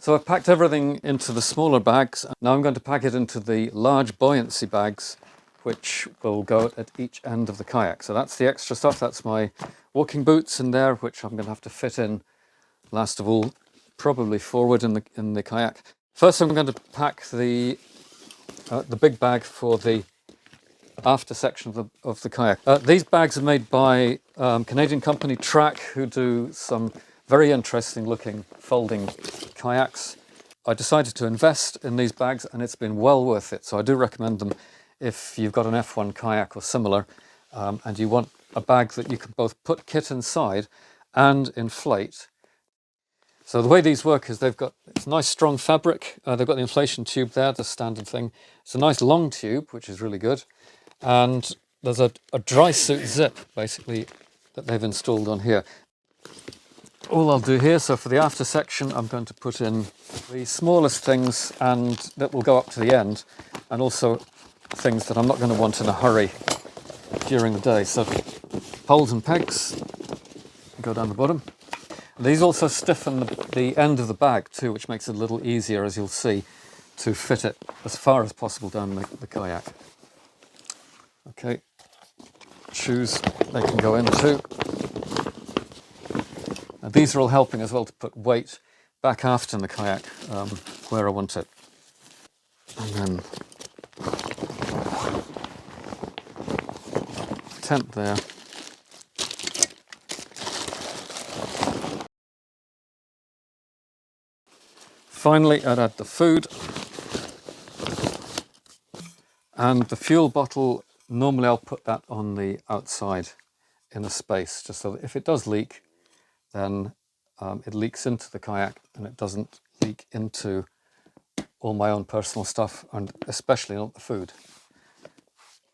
So I've packed everything into the smaller bags. Now I'm going to pack it into the large buoyancy bags, which will go at each end of the kayak. So that's the extra stuff. That's my walking boots in there, which I'm going to have to fit in, last of all, probably forward in the kayak. First, I'm going to pack the big bag for the after section of the kayak. These bags are made by Canadian company Trak, who do some very interesting looking folding kayaks. I decided to invest in these bags and it's been well worth it. So I do recommend them if you've got an F1 kayak or similar and you want a bag that you can both put kit inside and inflate. So the way these work is it's nice strong fabric. They've got the inflation tube there, the standard thing. It's a nice long tube, which is really good. And there's a dry suit zip basically that they've installed on here. All I'll do here, so for the after section, I'm going to put in the smallest things and that will go up to the end, and also things that I'm not going to want in a hurry during the day. So poles and pegs go down the bottom. These also stiffen the end of the bag too, which makes it a little easier, as you'll see, to fit it as far as possible down the kayak. Okay, shoes, they can go in too. Now these are all helping as well to put weight back aft in the kayak where I want it. And then tent there. Finally, I'd add the food and the fuel bottle. Normally I'll put that on the outside in a space, just so that if it does leak, then it leaks into the kayak and it doesn't leak into all my own personal stuff, and especially not the food.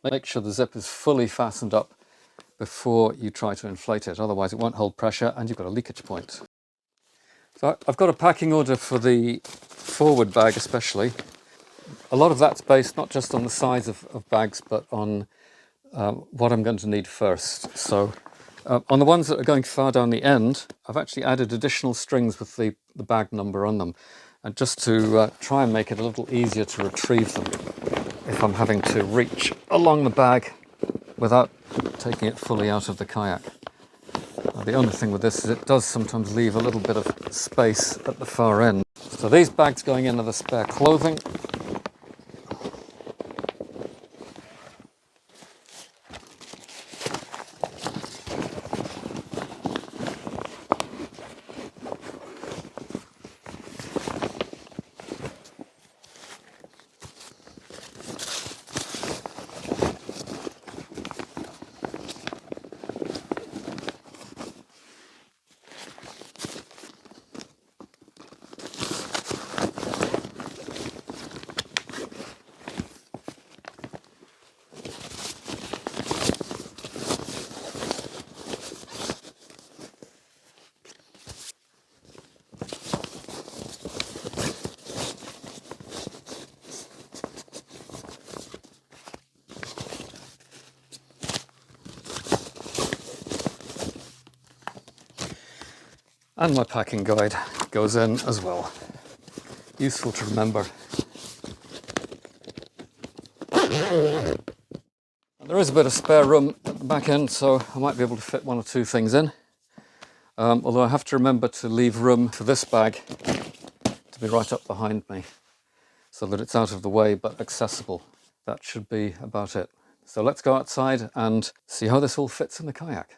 Make sure the zip is fully fastened up before you try to inflate it, otherwise it won't hold pressure and you've got a leakage point. So I've got a packing order for the forward bag especially. A lot of that's based not just on the size of bags, but on what I'm going to need first. So on the ones that are going far down the end, I've actually added additional strings with the bag number on them, and just to try and make it a little easier to retrieve them if I'm having to reach along the bag without taking it fully out of the kayak. The only thing with this is it does sometimes leave a little bit of space at the far end. So these bags going in are the spare clothing. And my packing guide goes in as well. Useful to remember. And there is a bit of spare room at the back end, so I might be able to fit one or two things in. Although I have to remember to leave room for this bag to be right up behind me, so that it's out of the way but accessible. That should be about it. So let's go outside and see how this all fits in the kayak.